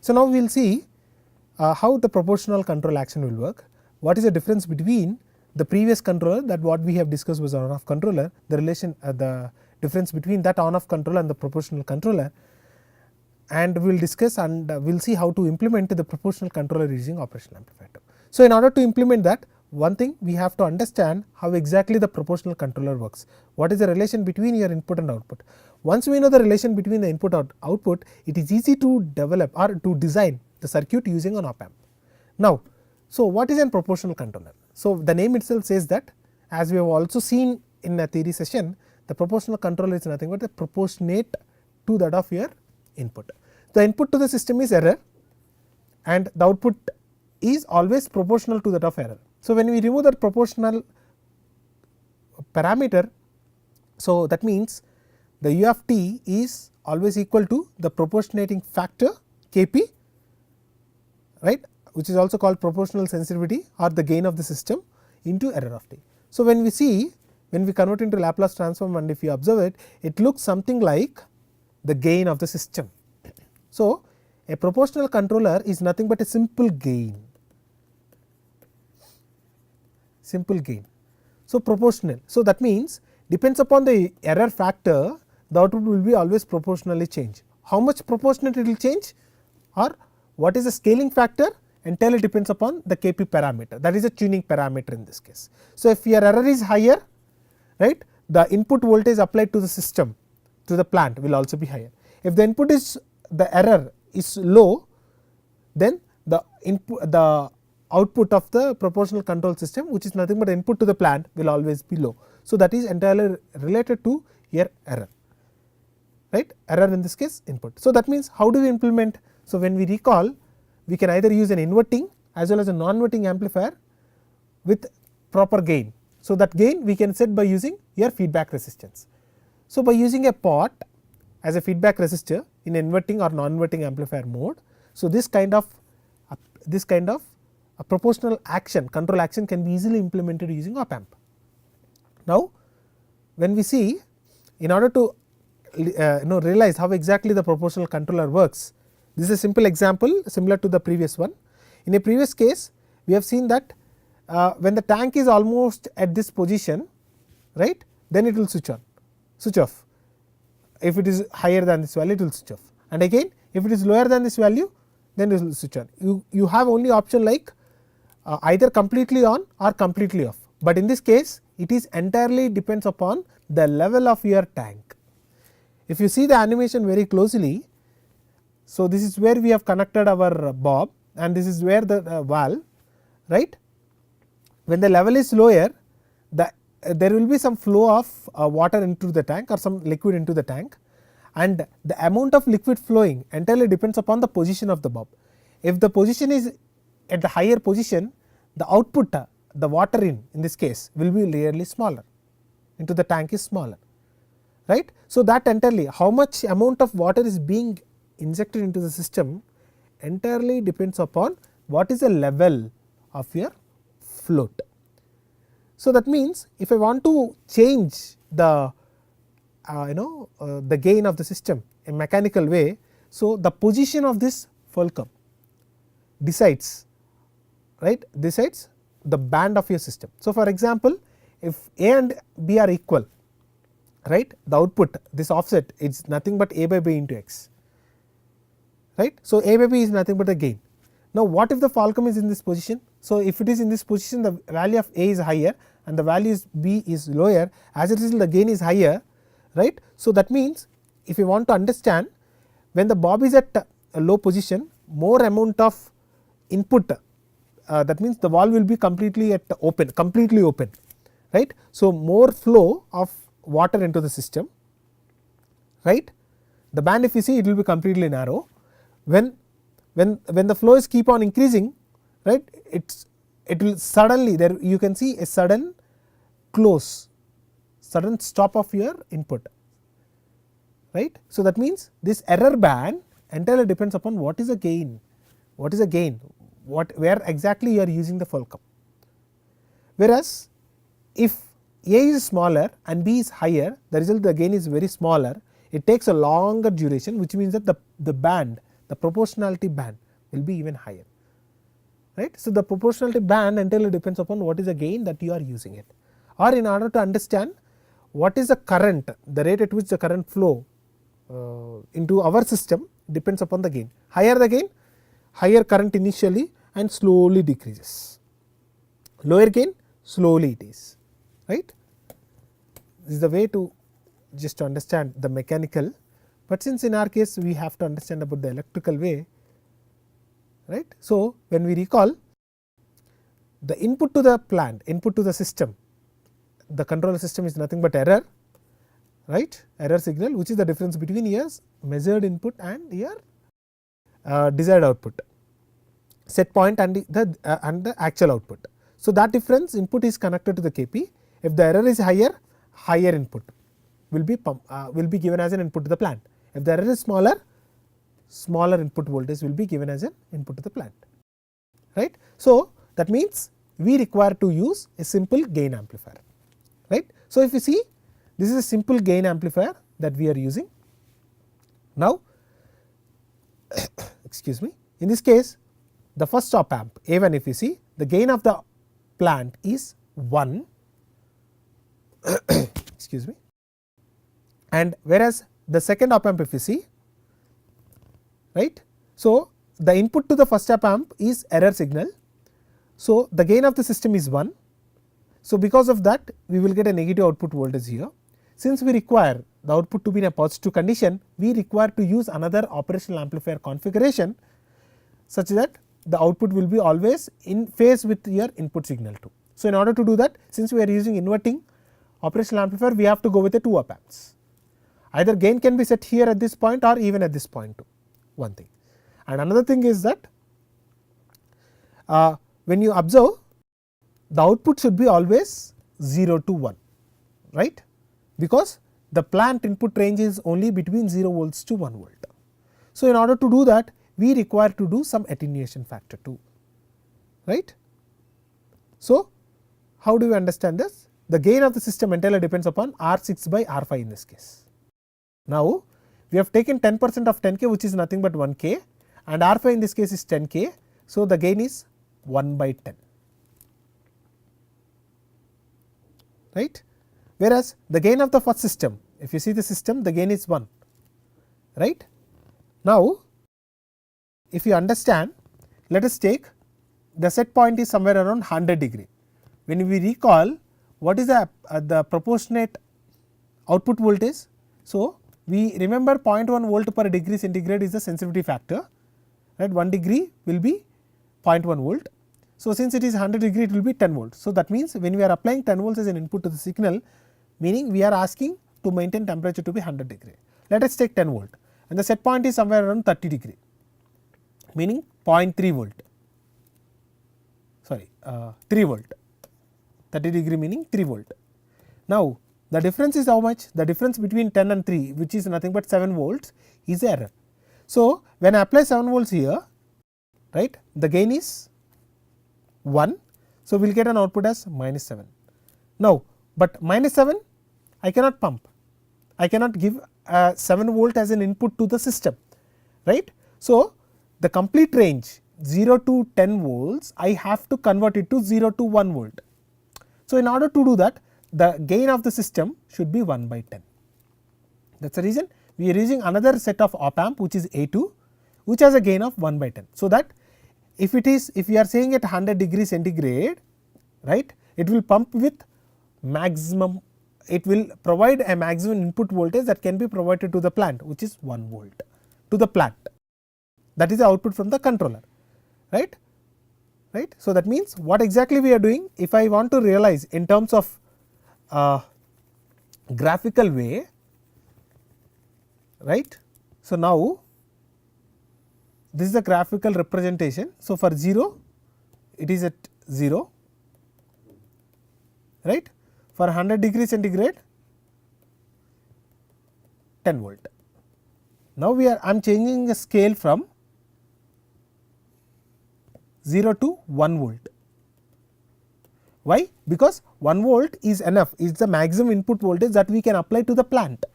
So now we will see how the proportional control action will work. What is the difference between the previous controller, that what we have discussed was on off controller, the relation the difference between that on off controller and the proportional controller, and we will discuss and we will see how to implement the proportional controller using operational amplifier. So in order to implement that, one thing we have to understand how exactly the proportional controller works. What is the relation between your input and output? Once we know the relation between the input and output, it is easy to develop or to design the circuit using an op amp. Now, so what is a proportional controller? So the name itself says that, as we have also seen in a theory session, the proportional controller is nothing but the proportionate to that of your input. The input to the system is error and the output is always proportional to that of error. So when we remove that proportional parameter, so that means the u of t is always equal to the proportionating factor Kp, right, which is also called proportional sensitivity or the gain of the system into error of t. So when we see, when we convert into Laplace transform and if you observe it, it looks something like the gain of the system. So a proportional controller is nothing but a simple gain. So proportional. So that means depends upon the error factor, the output will be always proportionally change. How much proportionate it will change, or what is the scaling factor, entirely depends upon the Kp parameter, that is a tuning parameter in this case. So if your error is higher, right, the input voltage applied to the system, to the plant, will also be higher. If the input is, the error is low, then the input, the output of the proportional control system, which is nothing but input to the plant, will always be low. So that is entirely related to your error, right, error in this case input. So that means how do we implement? So when we recall, we can either use an inverting as well as a non-inverting amplifier with proper gain. So that gain we can set by using your feedback resistance. So by using a pot as a feedback resistor in inverting or non-inverting amplifier mode, so this kind of a proportional action, control action, can be easily implemented using op amp. Now when we see, in order to realize how exactly the proportional controller works, this is a simple example similar to the previous one. In a previous case, we have seen that when the tank is almost at this position, right, then it will switch on, switch off. If it is higher than this value, it will switch off, and again if it is lower than this value, then it will switch on. You have only option like either completely on or completely off, but in this case it is entirely depends upon the level of your tank. If you see the animation very closely, so this is where we have connected our bob and this is where the valve, right. When the level is lower, there will be some flow of water into the tank or some liquid into the tank, and the amount of liquid flowing entirely depends upon the position of the bob. If the position is at the higher position, the output, the water in this case, will be really smaller, into the tank is smaller, right. So that entirely, how much amount of water is being injected into the system entirely depends upon what is the level of your float. So that means if I want to change the the gain of the system in mechanical way, so the position of this fulcrum decides, right, decides the band of your system. So for example, if A and B are equal, right, the output, this offset, is nothing but A by B into X, right. So A by B is nothing but the gain. Now what if the fulcrum is in this position? So if it is in this position, the value of A is higher and the value is B is lower, as a result the gain is higher, right. So that means if you want to understand, when the bob is at a low position, more amount of input, that means the valve will be completely at open, right. So more flow of water into the system, right. The band, if you see, it will be completely narrow. When the flow is keep on increasing, right, it will suddenly, there you can see a sudden close, sudden stop of your input, right. So that means this error band entirely depends upon what is the gain, where exactly you are using the fulcrum. Whereas if A is smaller and B is higher, the result, the gain is very smaller, it takes a longer duration, which means that the band, the proportionality band will be even higher, right. So, the proportionality band entirely depends upon what is the gain that you are using it, or in order to understand what is the current, the rate at which the current flow into our system depends upon the gain. Higher the gain, higher current initially and slowly decreases, lower gain, slowly it is, right. This is the way to just to understand the mechanical, but since in our case we have to understand about the electrical way, right. So, when we recall the input to the plant, input to the system, the controller system is nothing but error, right, error signal, which is the difference between your measured input and your desired output, set point and the actual output. So, that difference input is connected to the Kp. If the error is higher, higher input will be given as an input to the plant. If the error is smaller, smaller input voltage will be given as an input to the plant, right. So, that means we require to use a simple gain amplifier, right. So, if you see, this is a simple gain amplifier that we are using. Now, excuse me, in this case the first op amp A1, if you see, the gain of the plant is 1 excuse me, and whereas the second op amp, if you see, right. So, the input to the first op amp is error signal. So, the gain of the system is 1. So, because of that we will get a negative output voltage here. Since we require the output to be in a positive condition, we require to use another operational amplifier configuration such that the output will be always in phase with your input signal too. So, in order to do that, since we are using inverting operational amplifier, we have to go with the 2 op amps. Either gain can be set here at this point or even at this point too, one thing. And another thing is that when you observe, the output should be always 0 to 1, right, because the plant input range is only between 0 volts to 1 volt. So, in order to do that, we require to do some attenuation factor too, right. So, how do we understand this? The gain of the system entirely depends upon R6 by R5 in this case. Now, we have taken 10% of 10k, which is nothing but 1k, and R5 in this case is 10k. So, the gain is 1 by 10, right. Whereas, the gain of the first system, if you see the system, the gain is 1, right. Now, if you understand, let us take the set point is somewhere around 100 degree. When we recall what is the proportionate output voltage. So, we remember 0.1 volt per degree centigrade is the sensitivity factor, right. 1 degree will be 0.1 volt. So, since it is 100 degree, it will be 10 volts. So, that means when we are applying 10 volts as an input to the signal, meaning we are asking to maintain temperature to be 100 degree. Let us take 10 volt and the set point is somewhere around 30 degree, meaning 0.3 volt, sorry 3 volt, 30 degree meaning 3 volt. Now, the difference is how much? The difference between 10 and 3, which is nothing but 7 volts, is error. So, when I apply 7 volts here, right, the gain is 1. So, we will get an output as -7. Now, but -7 I cannot pump, I cannot give 7 volt as an input to the system, right. So, the complete range 0 to 10 volts I have to convert it to 0 to 1 volt. So, in order to do that, the gain of the system should be 1 by 10. That is the reason we are using another set of op amp, which is A2, which has a gain of 1 by 10. So, that if we are saying at 100 degree centigrade, right, it will pump with maximum, it will provide a maximum input voltage that can be provided to the plant, which is 1 volt to the plant. That is the output from the controller, right. So, that means what exactly we are doing, if I want to realize in terms of graphical way, right. So, now this is the graphical representation. So, for 0 it is at 0, right. For 100 degree centigrade 10 volt. Now, I am changing the scale from 0 to 1 volt. Why? Because 1 volt is enough, is the maximum input voltage that we can apply to the plant.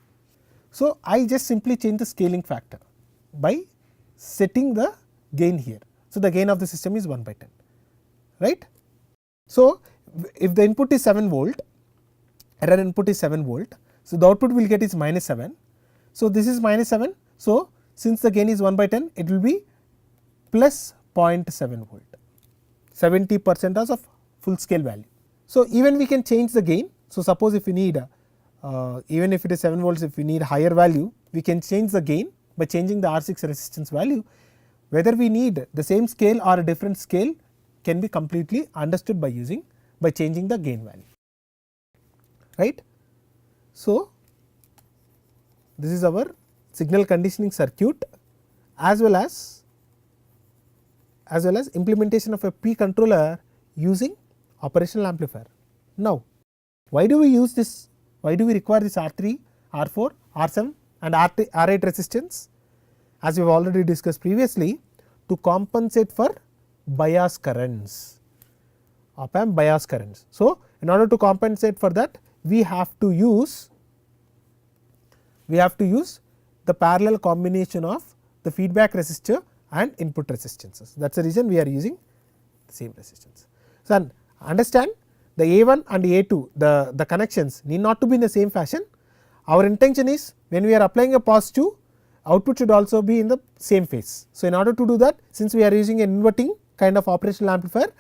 So, I just simply change the scaling factor by setting the gain here. So, the gain of the system is 1 by 10, right. So, if the input is 7 volt, error input is 7 volt. So, the output will get is minus 7. So, this is minus 7. So, since the gain is 1 by 10, it will be plus 0.7 volt, 70% of full scale value. So, even we can change the gain. So, suppose if we need even if it is 7 volts, if we need higher value, we can change the gain by changing the R6 resistance value. Whether we need the same scale or a different scale can be completely understood by changing the gain value, right. So, this is our signal conditioning circuit as well as implementation of a P controller using operational amplifier. Now, why do we use this? Why do we require this R3, R4, R7 and R8 resistance? As we have already discussed previously, to compensate for bias currents, op amp bias currents. So, in order to compensate for that, we have to use the parallel combination of the feedback resistor and input resistances. That is the reason we are using the same resistance. So, understand the A1 and A2, the connections need not to be in the same fashion. Our intention is when we are applying a positive, output should also be in the same phase. So, in order to do that, since we are using an inverting kind of operational amplifier,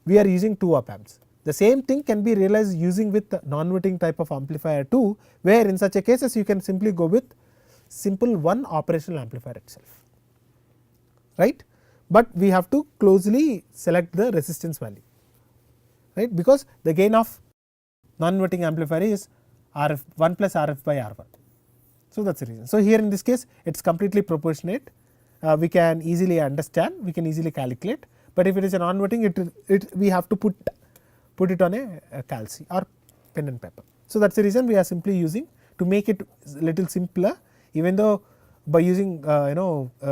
we are using 2 op amps. The same thing can be realized using with the non-inverting type of amplifier too, where in such a cases you can simply go with simple one operational amplifier itself, right. But we have to closely select the resistance value, right, because the gain of non-inverting amplifier is RF 1 plus RF by R1. So, that is the reason. So, here in this case it is completely proportionate, we can easily understand, we can easily calculate, but if it is a non-inverting, we have to put it on a calci or pen and paper. So, that is the reason we are simply using to make it little simpler, even though by using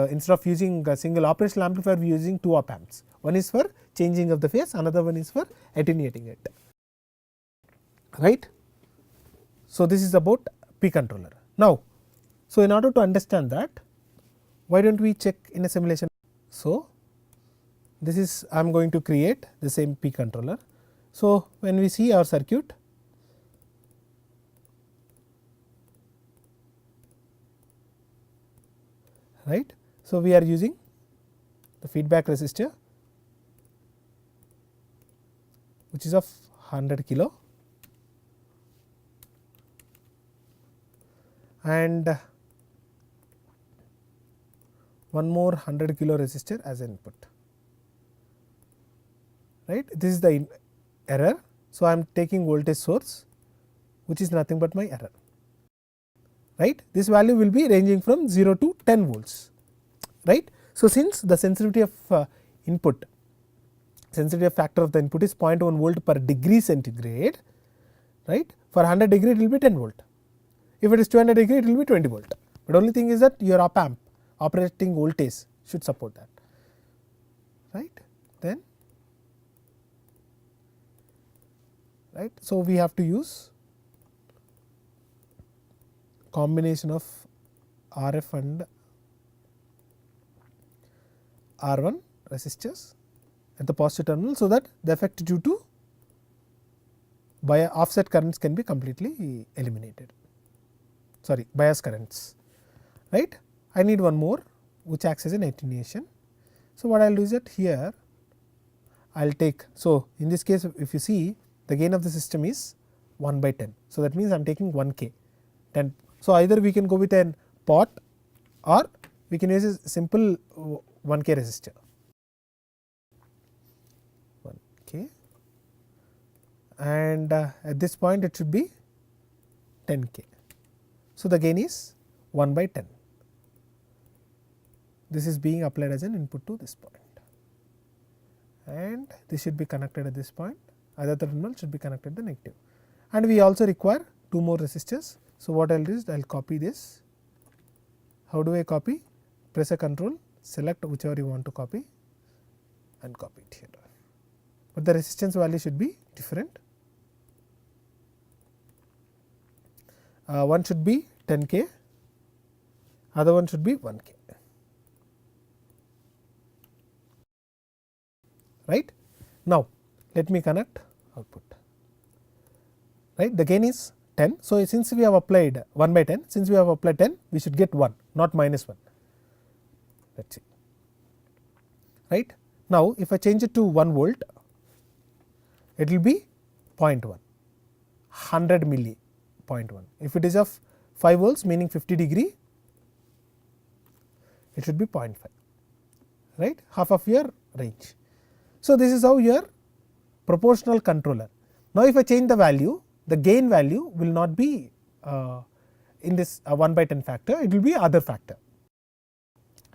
instead of using a single operational amplifier, we are using 2 op amps. One is for changing of the phase, another one is for attenuating it, right. So, this is about P controller. Now, so in order to understand that, why do not we check in a simulation? So, this is I am going to create the same P controller. So, when we see our circuit, right. So, we are using the feedback resistor, which is of 100 kilo, and one more 100 kilo resistor as an input, right. This is the error. So, I am taking voltage source, which is nothing but my error, right. This value will be ranging from 0 to 10 volts, right. So, since the sensitivity of input, sensitivity factor of the input is 0.1 volt per degree centigrade, right. For 100 degree it will be 10 volt. If it is 200 degree it will be 20 volt, but only thing is that your op amp operating voltage should support that, right. Then right. So, we have to use combination of RF and R1 resistors at the positive terminal, so that the effect due to offset currents can be completely eliminated, sorry, bias currents, right. I need one more which acts as an attenuation. So, what I will do is that here I will take, so in this case if you see the gain of the system is 1 by 10. So, that means I am taking 1k 10. So, either we can go with an pot or we can use a simple 1k resistor, 1k, and at this point it should be 10k. So, the gain is 1 by 10. This is being applied as an input to this point, and this should be connected at this point, other terminal should be connected to negative, and we also require 2 more resistors. So, what I will do is I will copy this. How do I copy? Press a control, select whichever you want to copy and copy it here, but the resistance value should be different. One should be 10k, other one should be 1k. right. Now, let me connect output, right. The gain is 10. So, since we have applied 1 by 10, since we have applied 10, we should get 1, not minus 1. Let us see, right. Now, if I change it to 1 volt, it will be 0.1, 100 milli, 0.1. If it is of 5 volts, meaning 50 degree, it should be 0.5, right, half of your range. So, this is how your proportional controller. Now, if I change the value, the gain value will not be in this 1 by 10 factor, it will be other factor,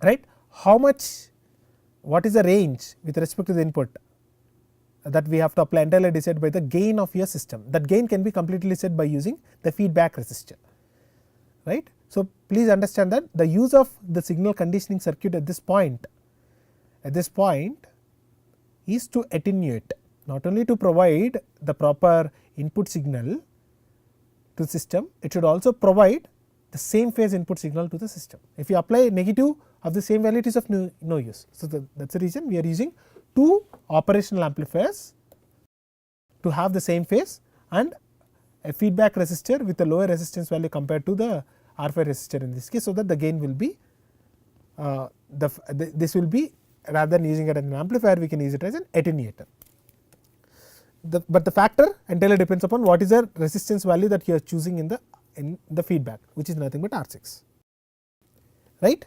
right. How much, what is the range with respect to the input that we have to apply, entirely decided by the gain of your system. That gain can be completely set by using the feedback resistor, right. So, please understand that the use of the signal conditioning circuit at this point is to attenuate, not only to provide the proper input signal to the system, it should also provide the same phase input signal to the system. If you apply negative of the same value, it is of no use. So, that is the reason we are using 2 operational amplifiers to have the same phase and a feedback resistor with a lower resistance value compared to the R5 resistor in this case. So, that the gain will be this will be, rather than using it as an amplifier, we can use it as an attenuator. But the factor entirely depends upon what is the resistance value that you are choosing in the feedback, which is nothing but R6, right.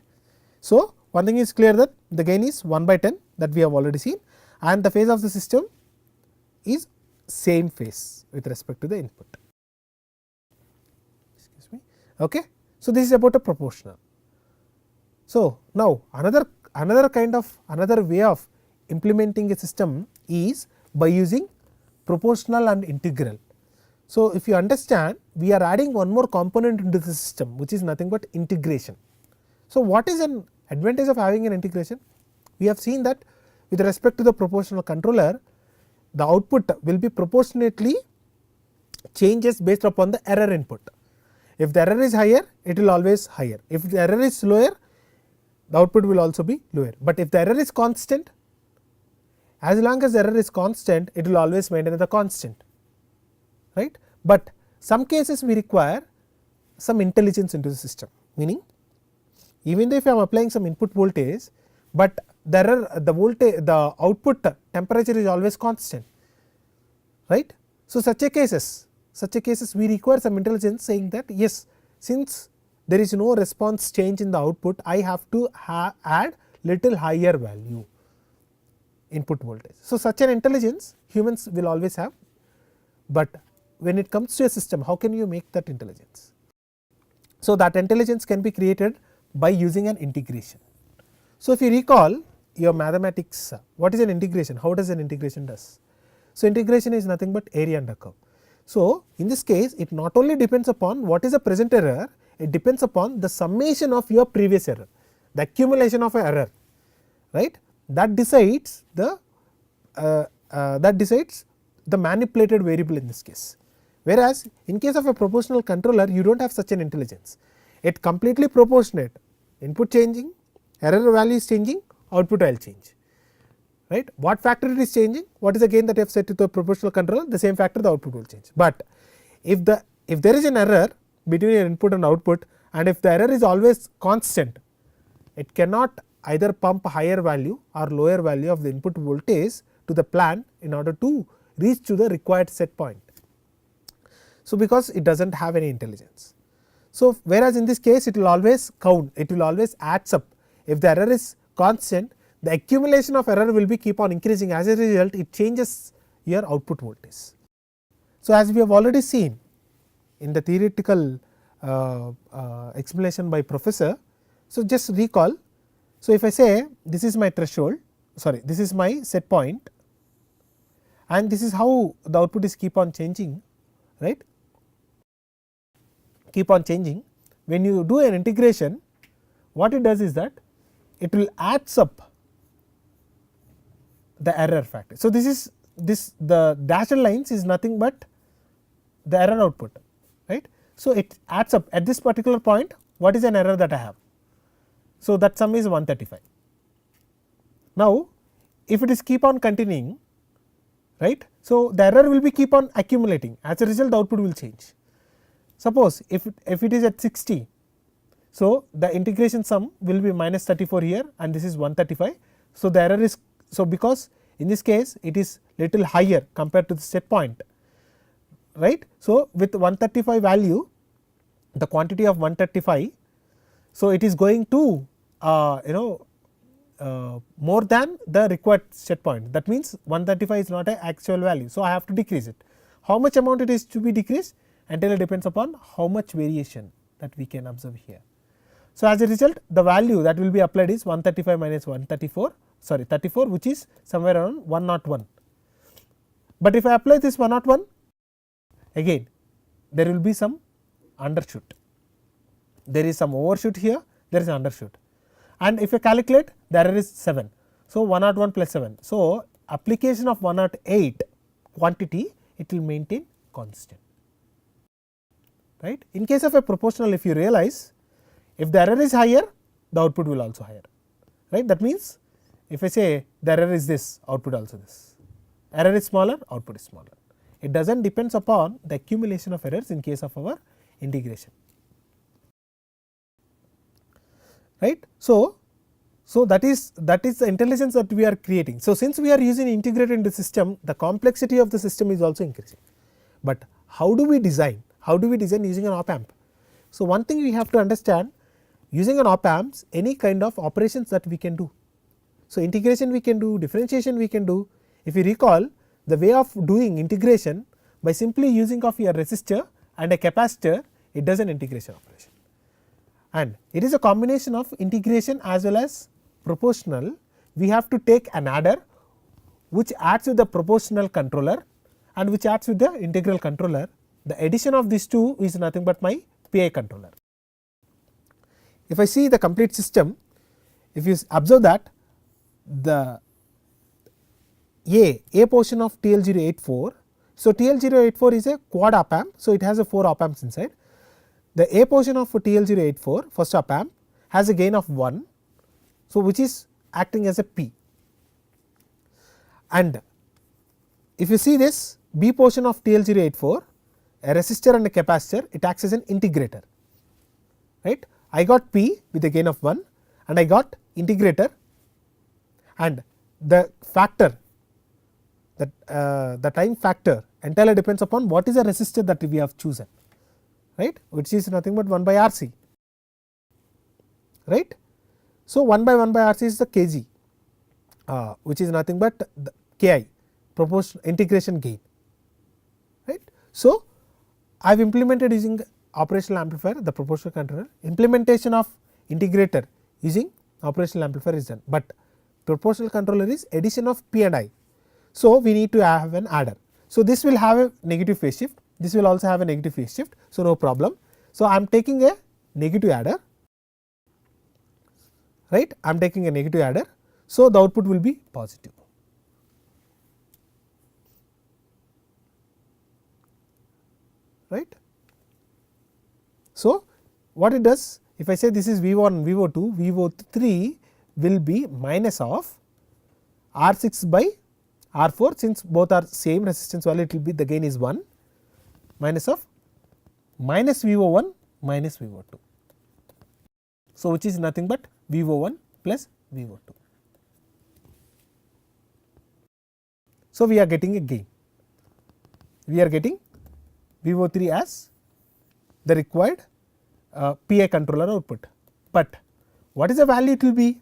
So, one thing is clear, that the gain is 1 by 10, that we have already seen, and the phase of the system is same phase with respect to the input. Excuse me. Okay. So, this is about a proportional. So, now another way of implementing a system is by using proportional and integral. So, if you understand, we are adding one more component into the system, which is nothing but integration. So, what is an advantage of having an integration? We have seen that with respect to the proportional controller, the output will be proportionately changes based upon the error input. If the error is higher, it will always higher. If the error is lower, the output will also be lower. But if the error is constant, as long as the error is constant, it will always maintain the constant, right. But some cases we require some intelligence into the system, meaning even though if I am applying some input voltage, but the error, the output temperature is always constant, right. So, such a cases we require some intelligence, saying that yes, since there is no response change in the output, I have to add little higher value input voltage. So, such an intelligence humans will always have, but when it comes to a system, how can you make that intelligence? So, that intelligence can be created by using an integration. So, if you recall your mathematics, what is an integration? How does an integration does? So, integration is nothing but area under curve. So, in this case, it not only depends upon what is the present error, it depends upon the summation of your previous error, the accumulation of an error, right. That decides the manipulated variable in this case. Whereas, in case of a proportional controller, you do not have such an intelligence. It completely proportionate, input changing, error value is changing, output will change, right. What factor it is changing, what is the gain that you have set to the proportional controller, the same factor the output will change. But if there is an error between your input and output, and if the error is always constant, it cannot either pump higher value or lower value of the input voltage to the plant in order to reach to the required set point. So, because it does not have any intelligence. So, whereas in this case it will always count, it will always adds up. If the error is constant, the accumulation of error will be keep on increasing, as a result it changes your output voltage. So, as we have already seen in the theoretical explanation by professor, so just recall. So, if I say this is my threshold, sorry, this is my set point, and this is how the output is keep on changing, right, keep on changing. When you do an integration, what it does is that it will adds up the error factor. So, the dashed lines is nothing but the error output, right. So, it adds up at this particular point, what is an error that I have. So, that sum is 135. Now, if it is keep on continuing, right. So, the error will be keep on accumulating, as a result the output will change. Suppose if it is at 60, so the integration sum will be minus 34 here and this is 135. So, the error is, so because in this case it is little higher compared to the set point, right. So, with 135 value, the quantity of 135, so it is going to more than the required set point, that means 135 is not an actual value. So, I have to decrease it. How much amount it is to be decreased entirely depends upon how much variation that we can observe here. So, as a result the value that will be applied is 135 minus 134, sorry 34, which is somewhere around 101. But if I apply this 101, again there will be some undershoot, there is some overshoot here, there is undershoot, and if you calculate the error is 7. So, 101 plus 7. So, application of 108 quantity it will maintain constant, right. In case of a proportional, if you realize, if the error is higher, the output will also higher, right. That means, if I say the error is this, output also this, error is smaller, output is smaller. It does not depends upon the accumulation of errors in case of our integration, right. So, that is the intelligence that we are creating. So, since we are using integrated in the system, the complexity of the system is also increasing, but how do we design? How do we design using an op amp? So, one thing we have to understand, using an op amps, any kind of operations that we can do. So, integration we can do, differentiation we can do. If you recall, the way of doing integration by simply using of a resistor and a capacitor, it does an integration operation, and it is a combination of integration as well as proportional. We have to take an adder which adds with the proportional controller and which adds with the integral controller. The addition of these two is nothing but my PI controller. If I see the complete system, if you observe that the A portion of TL084, so TL084 is a quad op amp, so it has a 4 op amps inside. The A portion of TL084 first op amp has a gain of 1, so which is acting as a P, and if you see this B portion of TL084, a resistor and a capacitor, it acts as an integrator, right. I got P with a gain of 1 and I got integrator, and the factor that the time factor entirely depends upon what is the resistor that we have chosen, right, which is nothing but 1 by RC, right. So, 1 by RC is the kg, which is nothing but the Ki, proportional integration gain, right. So, I have implemented using operational amplifier the proportional controller. Implementation of integrator using operational amplifier is done, but proportional controller is addition of P and I. So, we need to have an adder. So, this will have a negative phase shift, this will also have a negative phase shift. So, no problem. So, I am taking a negative adder, right, I am taking a negative adder. So, the output will be positive, right. So, what it does, if I say this is V1, V02, V03 will be minus of R6 by R4, since both are same resistance value, it will be the gain is 1, minus of minus V01 minus V02. So, which is nothing but V01 plus V02. So, we are getting a gain, we are getting V03 as the required PI controller output, but what is the value it will be?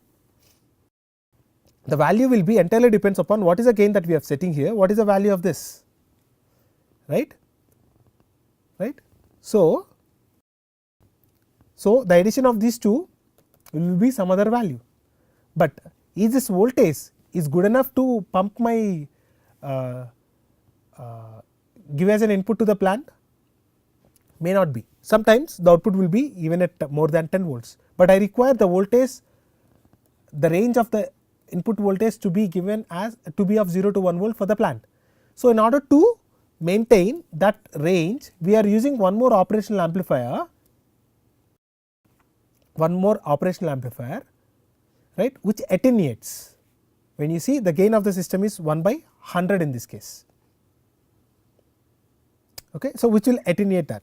The value will be entirely depends upon what is the gain that we are setting here, what is the value of this, right. So, the addition of these two will be some other value, but is this voltage is good enough to pump my give as an input to the plant? May not be. Sometimes the output will be even at more than 10 volts, but I require the voltage, the range of the input voltage to be given as to be of 0 to 1 volt for the plant. So, in order to maintain that range, we are using one more operational amplifier, right, which attenuates, when you see the gain of the system is 1 by 100 in this case. Okay. So, which will attenuate that,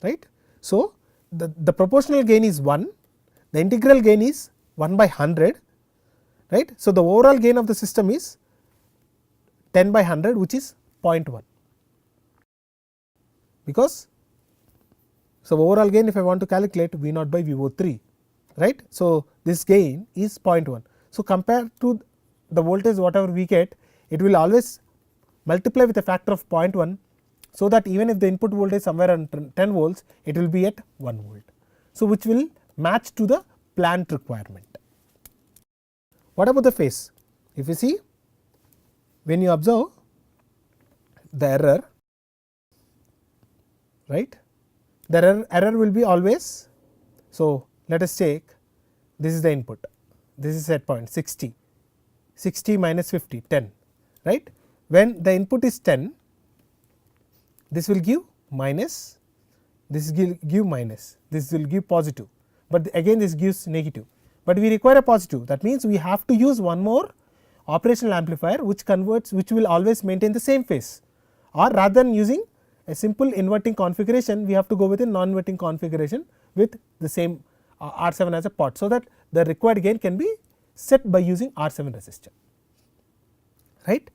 right. So, the proportional gain is 1, the integral gain is 1 by 100, right. So, the overall gain of the system is 10 by 100, which is 0.1, because so overall gain, if I want to calculate V naught by VO3, right. So, this gain is 0.1. So, compared to the voltage whatever we get, it will always multiply with a factor of 0.1. So, that even if the input voltage somewhere around 10 volts, it will be at 1 volt. So, which will match to the plant requirement. What about the phase? If you see, when you observe the error, right, the error will be always. So, let us take this is the input, this is set point 60, 60 minus 50, 10, right. When the input is 10, this will give minus, this will give minus, this will give positive, but again this gives negative, but we require a positive. That means, we have to use one more operational amplifier which converts, which will always maintain the same phase, or rather than using a simple inverting configuration, we have to go with a non-inverting configuration with the same R7 as a pot. So, that the required gain can be set by using R7 resistor, right.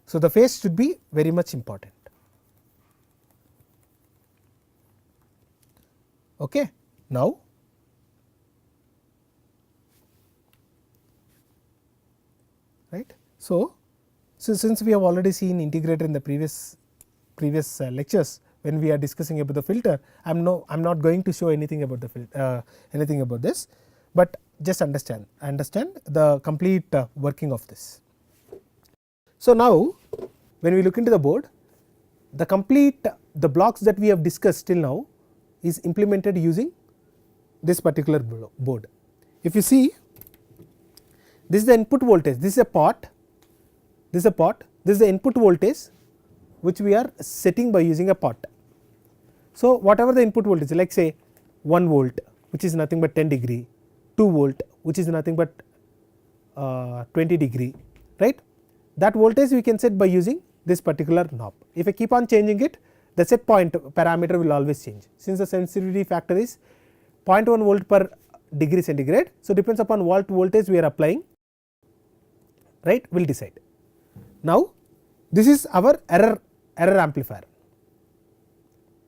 So, the phase should be very much important. Okay. Now, right. So, since we have already seen integrator in the previous lectures, when we are discussing about the filter, I am not going to show anything about the anything about this, but just understand the complete working of this. So, now when we look into the board, the complete the blocks that we have discussed till now is implemented using this particular board. If you see, this is the input voltage, this is a pot, this is a pot, this is the input voltage which we are setting by using a pot. So, whatever the input voltage, like say 1 volt, which is nothing but 10 degree, 2 volt, which is nothing but 20 degree, right. That voltage we can set by using this particular knob. If I keep on changing it, the set point parameter will always change, since the sensitivity factor is 0.1 volt per degree centigrade. So, depends upon what voltage we are applying, right, will decide. Now, this is our error amplifier,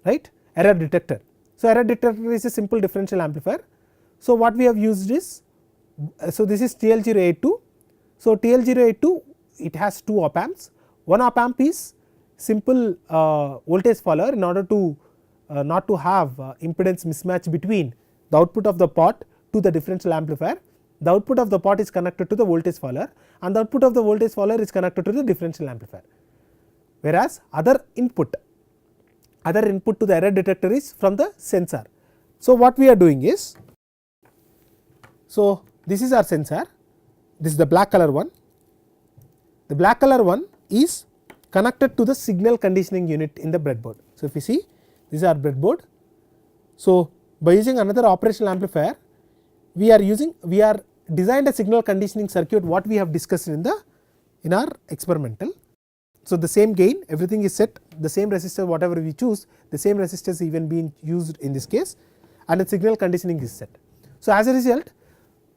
right, error detector. So, error detector is a simple differential amplifier. So, what we have used is, so this is TL082. So, TL082, it has 2 op amps. One op amp is simple voltage follower, in order to not to have impedance mismatch between the output of the pot to the differential amplifier. The output of the pot is connected to the voltage follower, and the output of the voltage follower is connected to the differential amplifier, whereas other input to the error detector is from the sensor. So, what we are doing is, so this is our sensor, this is the black color one. The black color one is connected to the signal conditioning unit in the breadboard. So, if you see, this is our breadboard. So, by using another operational amplifier, we are designed a signal conditioning circuit what we have discussed in our experimental. So, the same gain, everything is set, the same resistor whatever we choose, the same resistor is even being used in this case, and the signal conditioning is set. So, as a result,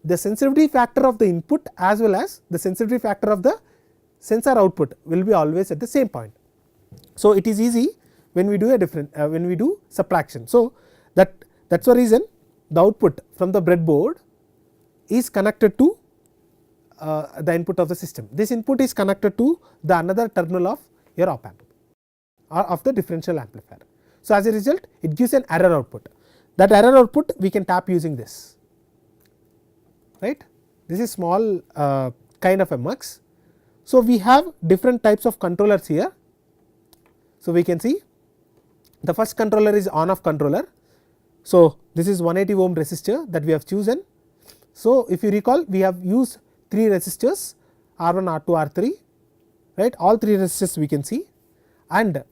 the sensitivity factor of the input as well as the sensitivity factor of the sensor output will be always at the same point. So, it is easy when we do when we do subtraction. So, that is the reason the output from the breadboard is connected to the input of the system. This input is connected to the another terminal of your op amp or of the differential amplifier. So, as a result, it gives an error output. That error output we can tap using this, right. This is small kind of a mux. So, we have different types of controllers here. So, we can see the first controller is on off controller. So, this is 180 ohm resistor that we have chosen. So, if you recall, we have used 3 resistors R1, R2, R3, right, all 3 resistors we can see, and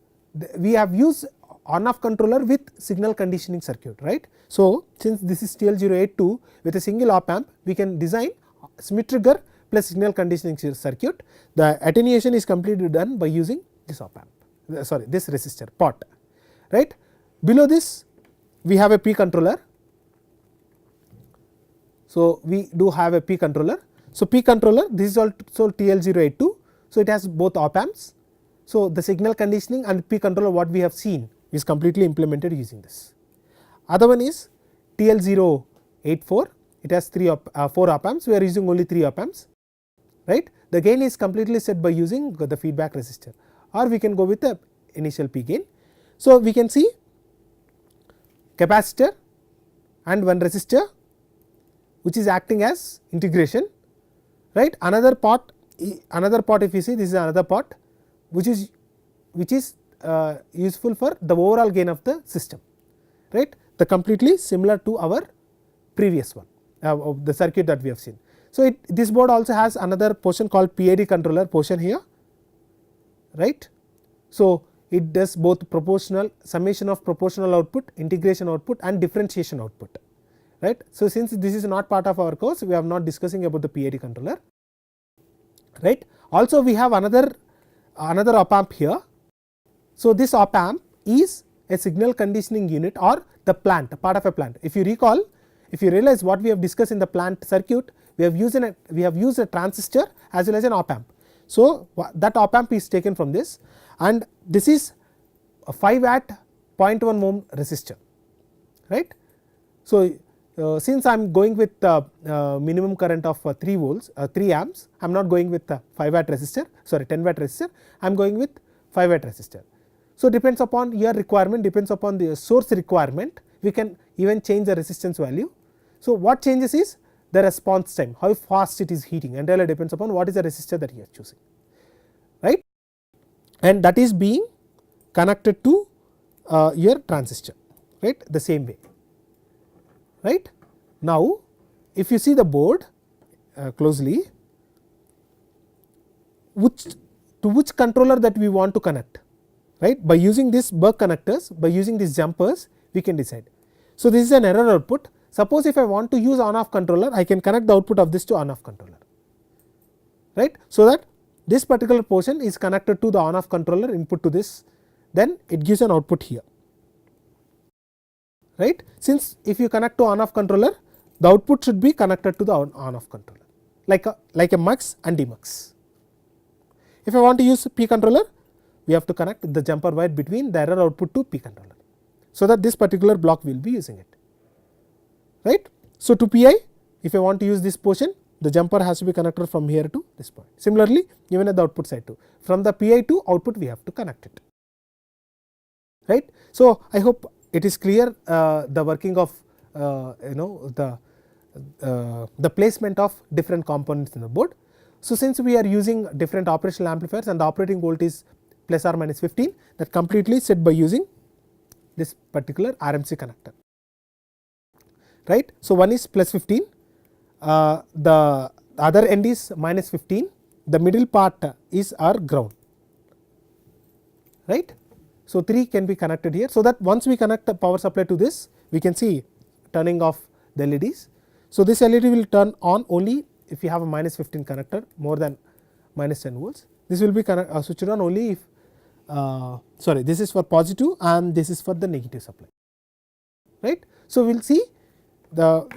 we have used on off controller with signal conditioning circuit, right. So, since this is TL082 with a single op amp, we can design Schmitt trigger plus signal conditioning circuit. The attenuation is completely done by using this op amp, sorry, this resistor pot, right. Below this we have a P controller. So, we do have a P controller. So, P controller, this is also TL082. So, it has both op amps. So, the signal conditioning and P controller what we have seen is completely implemented using this. Other one is TL084, it has 4 op amps, we are using only 3 op amps, right. The gain is completely set by using the feedback resistor, or we can go with the initial P gain. So, we can see capacitor and one resistor which is acting as integration, right. Another pot if you see, this is another pot which is useful for the overall gain of the system, right. The completely similar to our previous one of the circuit that we have seen. So, this board also has another portion called PID controller portion here, right. So, it does both proportional summation of proportional output, integration output and differentiation output, right. So, since this is not part of our course, we are not discussing about the PID controller, right. Also, we have another op amp here. So, this op amp is a signal conditioning unit or the plant, part of a plant. If you recall, if you realize what we have discussed in the plant circuit, we have used a transistor as well as an op amp. So, that op amp is taken from this, and this is a 5 watt 0.1 ohm resistor, right. So, since I am going with minimum current of 3 volts 3 amps, I am not going with 5 watt resistor, sorry 10 watt resistor, I am going with 5 watt resistor. So, depends upon your requirement, depends upon the source requirement, we can even change the resistance value. So, what changes is the response time, how fast it is heating, entirely depends upon what is the resistor that you are choosing, right, and that is being connected to your transistor, right, the same way, right. Now, if you see the board closely, to which controller that we want to connect, right, by using this buck connectors, by using these jumpers we can decide. So, this is an error output. Suppose if I want to use on off controller, I can connect the output of this to on off controller, right. So, that this particular portion is connected to the on off controller input to this, then it gives an output here, right. Since if you connect to on off controller, the output should be connected to the on off controller like a mux and demux. If I want to use P controller, we have to connect the jumper wire between the error output to P controller, so that this particular block will be using it, right. So, to PI, if I want to use this portion, the jumper has to be connected from here to this point. Similarly, even at the output side too, from the PI to output we have to connect it, right. So, I hope it is clear the working of the placement of different components in the board. So, since we are using different operational amplifiers and the operating voltage is plus or minus 15, that completely set by using this particular RMC connector, right. So, one is plus 15, the other end is minus 15, the middle part is our ground, right. So, 3 can be connected here, so that once we connect the power supply to this, we can see turning off the LEDs. So, this LED will turn on only if you have a minus 15 connector more than minus 10 volts. This will be switched on only if sorry, this is for positive and this is for the negative supply, right. So, we will see the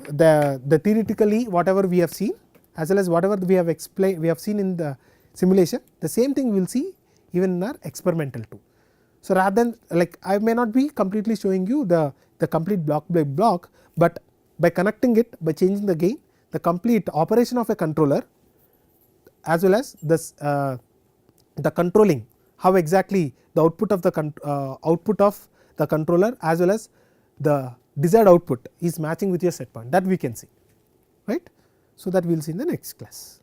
theoretically whatever we have seen as well as whatever we have explained, we have seen in the simulation, the same thing we will see even in our experimental too. So, rather than like I may not be completely showing you the complete block by block, but by connecting it, by changing the gain, the complete operation of a controller as well as this the controlling, how exactly the output of the controller as well as the desired output is matching with your set point, that we can see, right. So, that we will see in the next class.